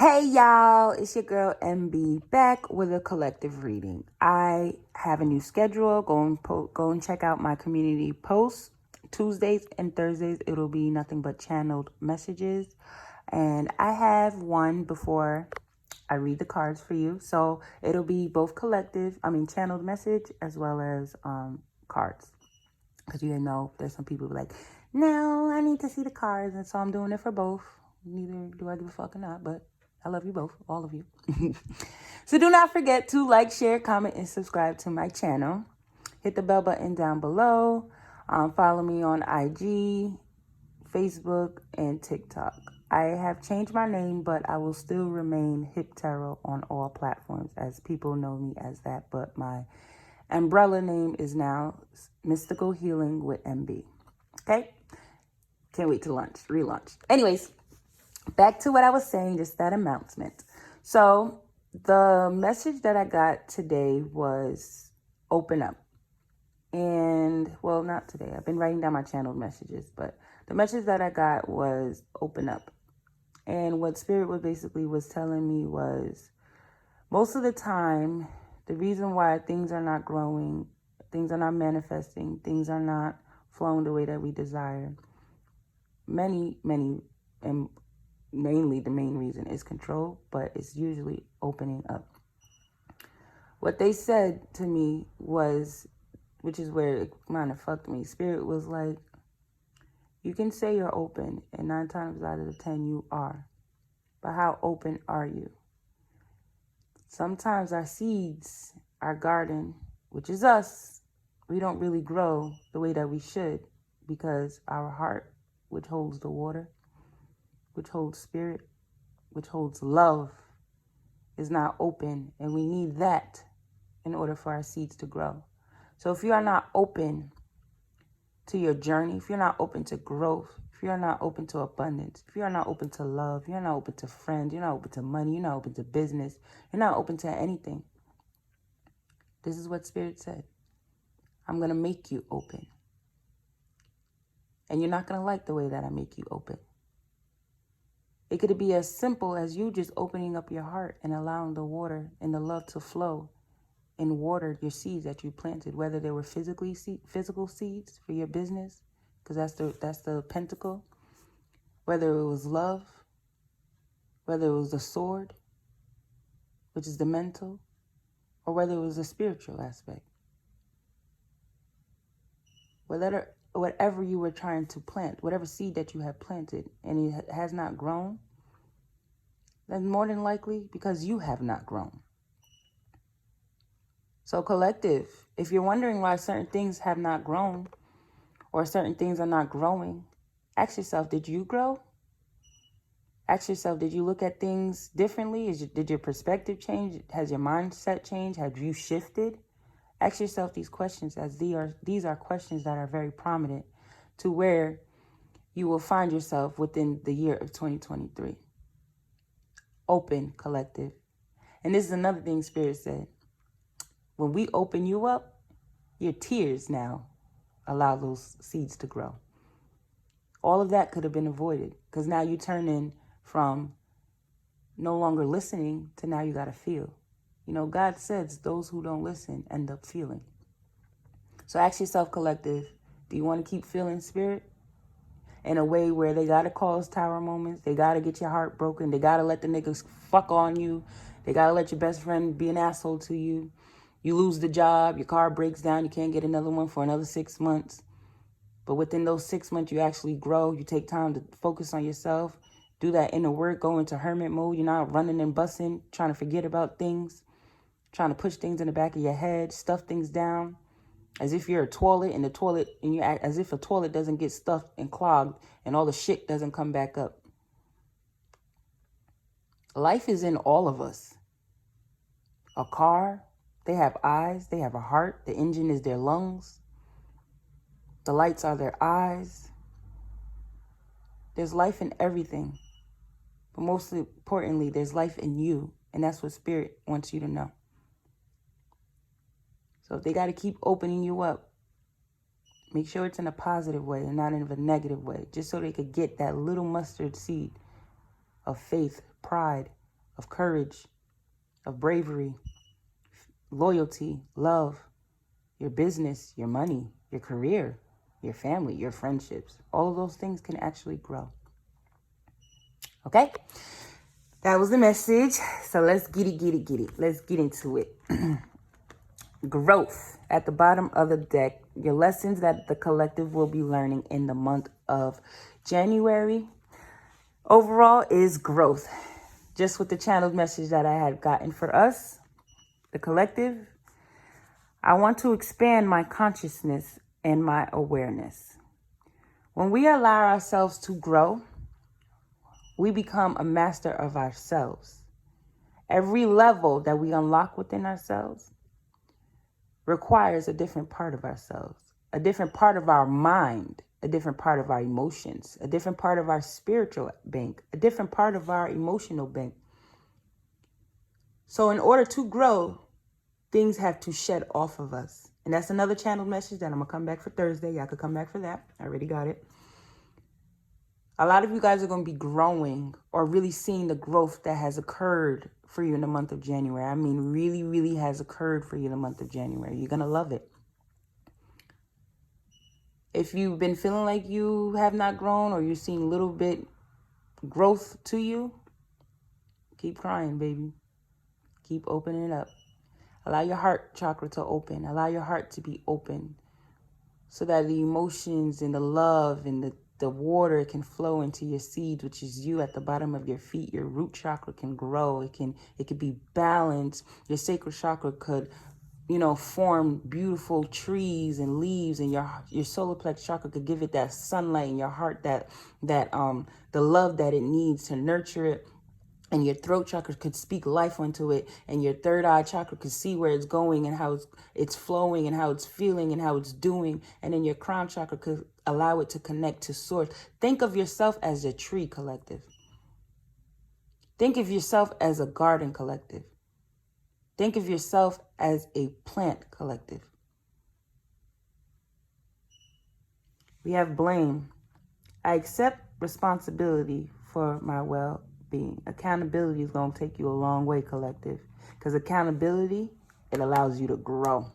Hey y'all, it's your girl MB back with a collective reading. I have a new schedule. Go and check out my community posts. Tuesdays and Thursdays, it'll be nothing but channeled messages. And I have one before I read the cards for you. So it'll be both channeled message as well as cards. Because you know, there's some people who are like, no, I need to see the cards. And so I'm doing it for both. Neither do I give a fuck or not, but I love you both, all of you. So do not forget to like, share, comment, and subscribe to my channel. Hit the bell button down below. Follow me on IG, Facebook, and TikTok. I have changed my name, but I will still remain Hip Tarot on all platforms, as people know me as that. But my umbrella name is now Mystical Healing with MB. Okay? Can't wait to relaunch. Anyways, back to what I was saying, just that announcement. So the message that I got today was open up. And, well, not today. I've been writing down my channeled messages, but the message that I got was open up. And what Spirit was telling me was, most of the time, the reason why things are not growing, things are not manifesting, things are not flowing the way that we desire, and mainly the main reason is control, but it's usually opening up. What they said to me was, which is where it kind of fucked me, Spirit was like, you can say you're open, and 9 times out of the 10 you are. But how open are you? Sometimes our seeds, our garden, which is us, we don't really grow the way that we should, because our heart, which holds the water, which holds spirit, which holds love, is not open, and we need that in order for our seeds to grow. So if you are not open to your journey, if you're not open to growth, if you're not open to abundance, if you're not open to love, you're not open to friends, you're not open to money, you're not open to business, you're not open to anything. This is what Spirit said. I'm going to make you open. And you're not going to like the way that I make you open. It could be as simple as you just opening up your heart and allowing the water and the love to flow and water your seeds that you planted, whether they were physical seeds for your business, because that's the pentacle, whether it was love, whether it was the sword, which is the mental, or whether it was the spiritual aspect. Whatever you were trying to plant, whatever seed that you have planted and it has not grown, then more than likely because you have not grown. So collective, if you're wondering why certain things have not grown or certain things are not growing, ask yourself, did you grow? Ask yourself, did you look at things differently? Did your perspective change? Has your mindset changed? Have you shifted? Ask yourself these questions, as these are questions that are very prominent to where you will find yourself within the year of 2023. Open, collective. And this is another thing Spirit said. When we open you up, your tears now allow those seeds to grow. All of that could have been avoided, because now you turn in from no longer listening to now you got to feel. You know, God says those who don't listen end up feeling. So ask yourself, collective, do you want to keep feeling Spirit in a way where they got to cause tower moments? They got to get your heart broken. They got to let the niggas fuck on you. They got to let your best friend be an asshole to you. You lose the job. Your car breaks down. You can't get another one for another 6 months. But within those 6 months, you actually grow. You take time to focus on yourself. Do that inner work. Go into hermit mode. You're not running and busting, trying to forget about things, trying to push things in the back of your head, stuff things down, as if you're a toilet, and you act as if a toilet doesn't get stuffed and clogged and all the shit doesn't come back up. Life is in all of us. A car, they have eyes, they have a heart. The engine is their lungs. The lights are their eyes. There's life in everything. But most importantly, there's life in you. And that's what Spirit wants you to know. So if they got to keep opening you up, make sure it's in a positive way and not in a negative way, just so they could get that little mustard seed of faith, pride, of courage, of bravery, loyalty, love, your business, your money, your career, your family, your friendships. All of those things can actually grow. Okay? That was the message. So let's get it. Let's get into it. Growth. At the bottom of the deck, your lessons that the collective will be learning in the month of January overall is growth. Just with the channeled message that I had gotten for us, the collective, I want to expand my consciousness and my awareness. When we allow ourselves to grow, we become a master of ourselves. Every level that we unlock within ourselves requires a different part of ourselves, a different part of our mind, a different part of our emotions, a different part of our spiritual bank, a different part of our emotional bank. So in order to grow, things have to shed off of us. And that's another channeled message that I'm going to come back for Thursday. Y'all could come back for that. I already got it. A lot of you guys are going to be growing or really seeing the growth that has occurred for you in the month of January. I mean, really, really has occurred for you in the month of January. You're going to love it. If you've been feeling like you have not grown or you're seeing little bit growth to you, keep crying, baby. Keep opening it up. Allow your heart chakra to open. Allow your heart to be open so that the emotions and the love and the water can flow into your seeds, which is you at the bottom of your feet. Your root chakra can grow. It could be balanced. Your sacral chakra could, form beautiful trees and leaves, and your solar plex chakra could give it that sunlight in your heart, that the love that it needs to nurture it. And your throat chakra could speak life into it. And your third eye chakra could see where it's going and how it's flowing and how it's feeling and how it's doing. And then your crown chakra could allow it to connect to source. Think of yourself as a tree collective. Think of yourself as a garden collective. Think of yourself as a plant collective. We have blame. I accept responsibility for my well-being. Accountability is going to take you a long way, collective. Because accountability, it allows you to grow.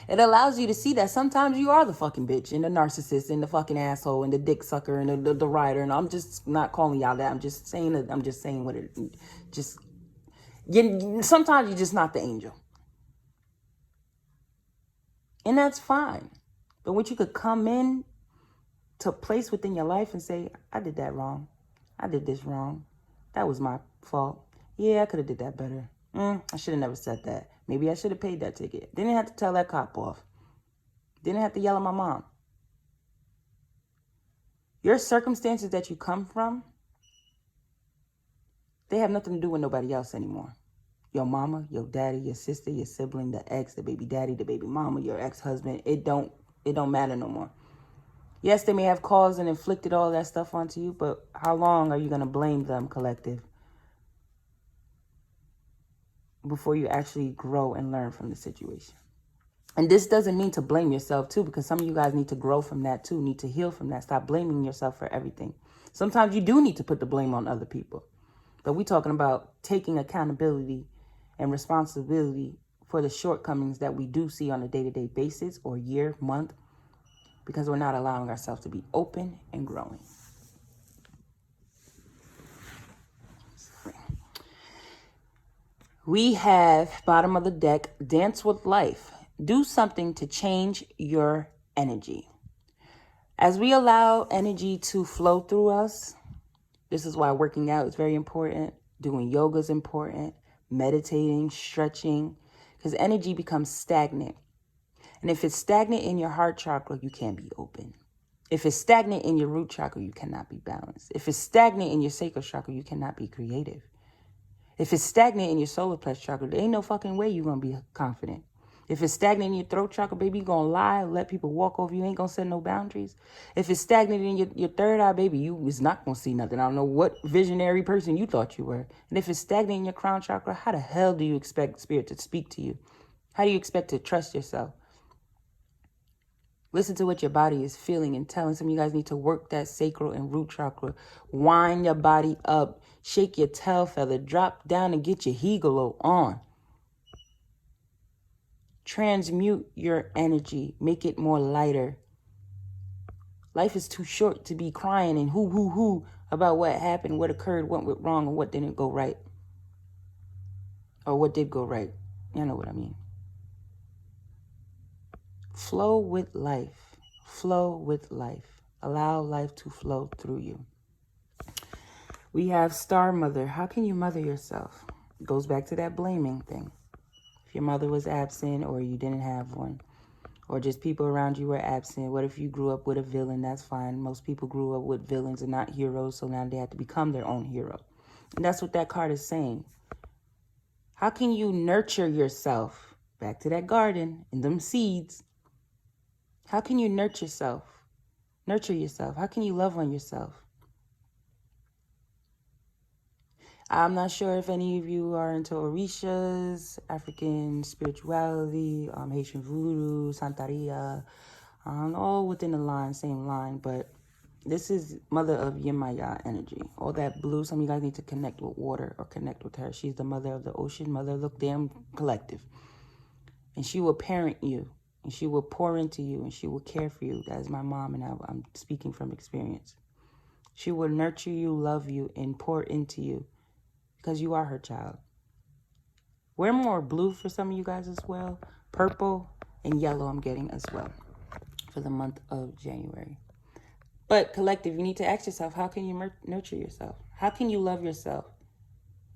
It allows you to see that sometimes you are the fucking bitch and the narcissist and the fucking asshole and the dick sucker and the writer. And I'm just not calling y'all that. I'm just saying what it just. Sometimes you're just not the angel. And that's fine. But when you could come in to a place within your life and say, I did that wrong. I did this wrong. That was my fault. Yeah, I could have did that better. I should have never said that. Maybe I should have paid that ticket. Didn't have to tell that cop off. Didn't have to yell at my mom. Your circumstances that you come from, they have nothing to do with nobody else anymore. Your mama, your daddy, your sister, your sibling, the ex, the baby daddy, the baby mama, your ex-husband. It don't matter no more. Yes, they may have caused and inflicted all that stuff onto you, but how long are you going to blame them, collective, before you actually grow and learn from the situation? And this doesn't mean to blame yourself, too, because some of you guys need to grow from that, too, need to heal from that. Stop blaming yourself for everything. Sometimes you do need to put the blame on other people. But we're talking about taking accountability and responsibility for the shortcomings that we do see on a day-to-day basis or year, month, because we're not allowing ourselves to be open and growing. We have, bottom of the deck, dance with life. Do something to change your energy. As we allow energy to flow through us, this is why working out is very important. Doing yoga is important. Meditating, stretching, because energy becomes stagnant. And if it's stagnant in your heart chakra, you can't be open. If it's stagnant in your root chakra, you cannot be balanced. If it's stagnant in your sacral chakra, you cannot be creative. If it's stagnant in your solar plex chakra, there ain't no fucking way you're going to be confident. If it's stagnant in your throat chakra, baby, you're going to lie, let people walk over you, ain't going to set no boundaries. If it's stagnant in your third eye, baby, you is not going to see nothing. I don't know what visionary person you thought you were. And if it's stagnant in your crown chakra, how the hell do you expect spirit to speak to you? How do you expect to trust yourself? Listen to what your body is feeling and telling. Some of you guys need to work that sacral and root chakra. Wind your body up. Shake your tail feather. Drop down and get your higalo on. Transmute your energy. Make it more lighter. Life is too short to be crying and hoo about what happened, what occurred, what went wrong, and what didn't go right. Or what did go right. You know what I mean. Flow with life. Flow with life. Allow life to flow through you. We have Star Mother. How can you mother yourself? It goes back to that blaming thing. If your mother was absent or you didn't have one, or just people around you were absent. What if you grew up with a villain? That's fine. Most people grew up with villains and not heroes, so now they have to become their own hero. And that's what that card is saying. How can you nurture yourself? Back to that garden and them seeds. How can you nurture yourself? Nurture yourself. How can you love on yourself? I'm not sure if any of you are into Orishas, African spirituality, Haitian voodoo, Santeria, all within the line, same line, but this is mother of Yemaya energy. All that blue, some of you guys need to connect with water or connect with her. She's the mother of the ocean, mother of the damn collective. And she will parent you, and she will pour into you, and she will care for you. That is my mom, and I'm speaking from experience. She will nurture you, love you, and pour into you because you are her child. Wear more blue for some of you guys as well. Purple and yellow I'm getting as well for the month of January. But collective, you need to ask yourself, how can you nurture yourself? How can you love yourself?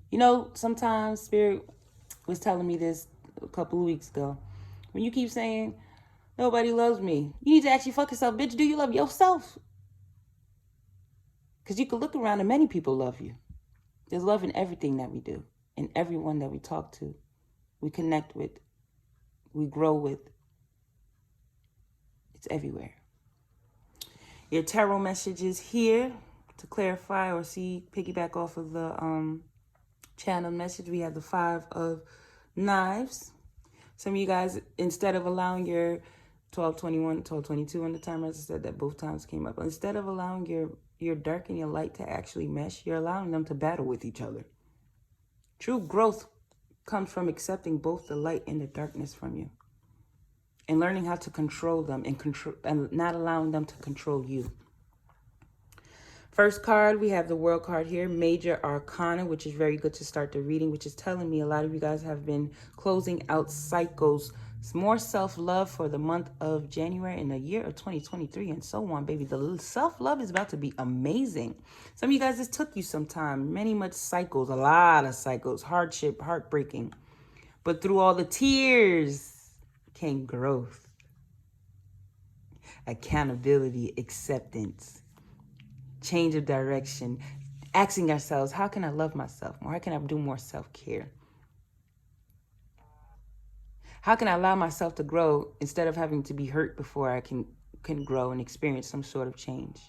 You know, sometimes Spirit was telling me this a couple of weeks ago. When you keep saying, nobody loves me, you need to actually fuck yourself. Bitch, do you love yourself? Because you can look around and many people love you. There's love in everything that we do, in everyone that we talk to, we connect with, we grow with. It's everywhere. Your tarot messages here to clarify or see, piggyback off of the channel message. We have the 5 of Knives. Some of you guys, instead of allowing your 1221, 1222 on the timer, as I said, that both times came up. Instead of allowing your dark and your light to actually mesh, you're allowing them to battle with each other. True growth comes from accepting both the light and the darkness from you. And learning how to control them and not allowing them to control you. First card, we have the World card here, Major Arcana, which is very good to start the reading, which is telling me a lot of you guys have been closing out cycles. It's more self-love for the month of January in the year of 2023 and so on, baby. The self-love is about to be amazing. Some of you guys, this took you some time, much cycles, a lot of cycles, hardship, heartbreaking. But through all the tears came growth, accountability, acceptance, change of direction, asking ourselves, how can I love myself more? How can I do more self-care? How can I allow myself to grow instead of having to be hurt before I can grow and experience some sort of change?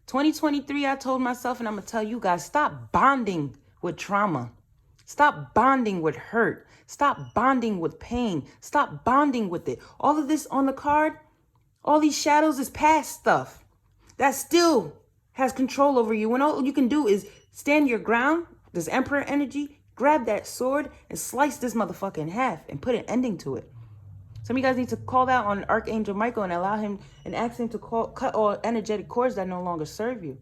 2023, I told myself, and I'm going to tell you guys, stop bonding with trauma. Stop bonding with hurt. Stop bonding with pain. Stop bonding with it. All of this on the card, all these shadows is past stuff that still has control over you. When all you can do is stand your ground, this Emperor energy, grab that sword and slice this motherfucker in half and put an ending to it. Some of you guys need to call out on Archangel Michael and allow him and ask him to cut all energetic cords that no longer serve you.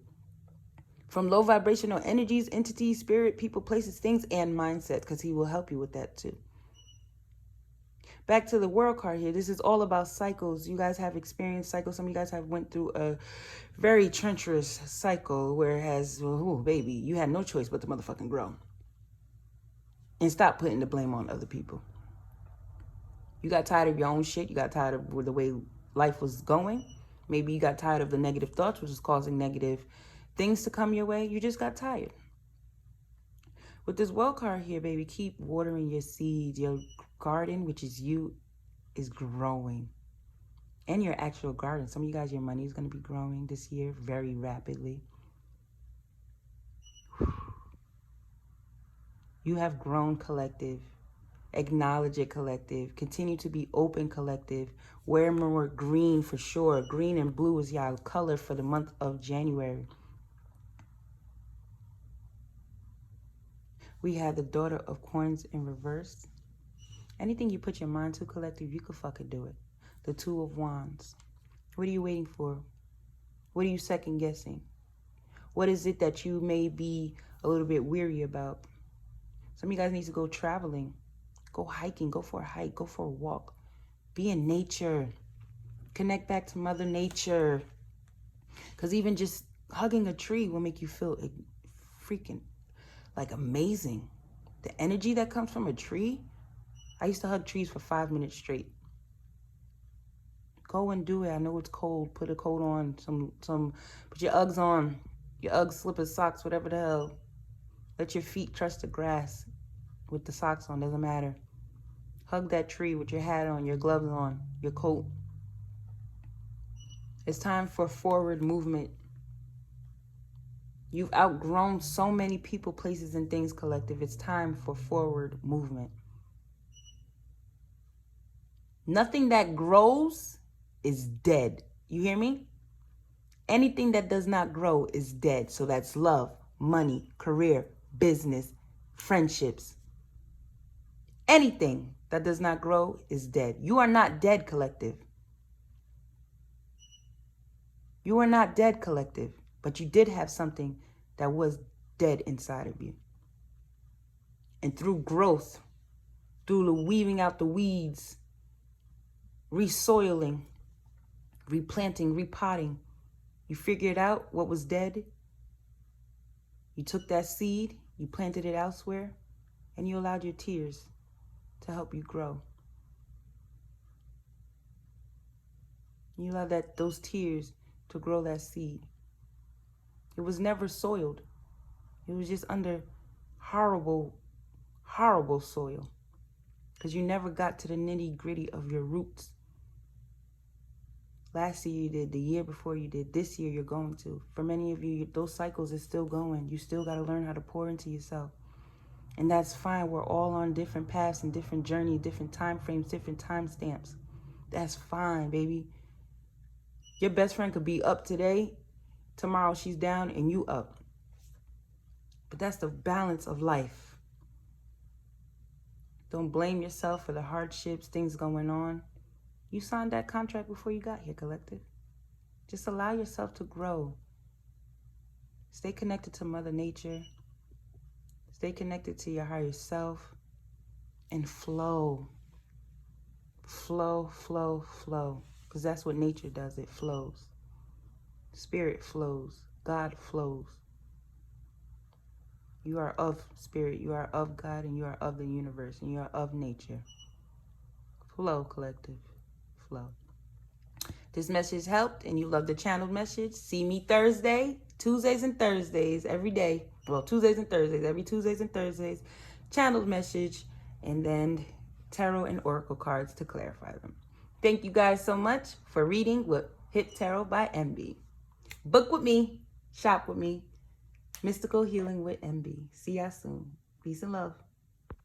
From low vibrational energies, entities, spirit, people, places, things, and mindset, because he will help you with that too. Back to the World card here. This is all about cycles. You guys have experienced cycles. Some of you guys have went through a very treacherous cycle where it has, oh, baby, you had no choice but to motherfucking grow. And stop putting the blame on other people. You got tired of your own shit. You got tired of the way life was going. Maybe you got tired of the negative thoughts, which is causing negative things to come your way. You just got tired. With this World card here, baby, keep watering your seeds. Your garden, which is you, is growing. And your actual garden. Some of you guys, your money is going to be growing this year very rapidly. You have grown, collective. Acknowledge it, collective. Continue to be open, collective. Wear more green for sure. Green and blue is y'all color for the month of January. We have the Daughter of Coins in reverse. Anything you put your mind to, collective, you could fucking do it. The Two of Wands. What are you waiting for? What are you second guessing? What is it that you may be a little bit weary about? Some of you guys need to go traveling. Go hiking. Go for a hike. Go for a walk. Be in nature. Connect back to Mother Nature. Because even just hugging a tree will make you feel freaking like amazing. The energy that comes from a tree. I used to hug trees for 5 minutes straight. Go and do it. I know it's cold. Put a coat on. Put your Uggs on. Your Uggs, slippers, socks, whatever the hell. Let your feet touch the grass with the socks on. Doesn't matter. Hug that tree with your hat on, your gloves on, your coat. It's time for forward movement. You've outgrown so many people, places, and things, collective. It's time for forward movement. Nothing that grows is dead. You hear me? Anything that does not grow is dead. So that's love, money, career, business, friendships. Anything that does not grow is dead. You are not dead, collective. You are not dead, collective. But you did have something that was dead inside of you. And through growth, through the weaving out the weeds, resoiling, replanting, repotting, you figured out what was dead. You took that seed, you planted it elsewhere, and you allowed your tears to help you grow. You allowed those tears to grow that seed. It was never soiled. It was just under horrible, horrible soil. Because you never got to the nitty-gritty of your roots. Last year you did, the year before you did, this year you're going to. For many of you, those cycles are still going. You still got to learn how to pour into yourself. And that's fine. We're all on different paths and different journeys, different time frames, different time stamps. That's fine, baby. Your best friend could be up today. Tomorrow she's down and you up. But that's the balance of life. Don't blame yourself for the hardships, things going on. You signed that contract before you got here, collective. Just allow yourself to grow. Stay connected to Mother Nature. Stay connected to your higher self. And flow. Flow, flow, flow. Because that's what nature does. It flows. Spirit flows. God flows. You are of spirit. You are of God. And you are of the universe. And you are of nature. Flow, collective. Flow. This message helped and you love the channeled message. See me Tuesdays and Thursdays every day. Well, Tuesdays and Thursdays, every Tuesdays and Thursdays. Channeled message and then tarot and oracle cards to clarify them. Thank you guys so much for reading with Hit Tarot by MB. Book with me. Shop with me. Mystical Healing with MB. See y'all soon. Peace and love.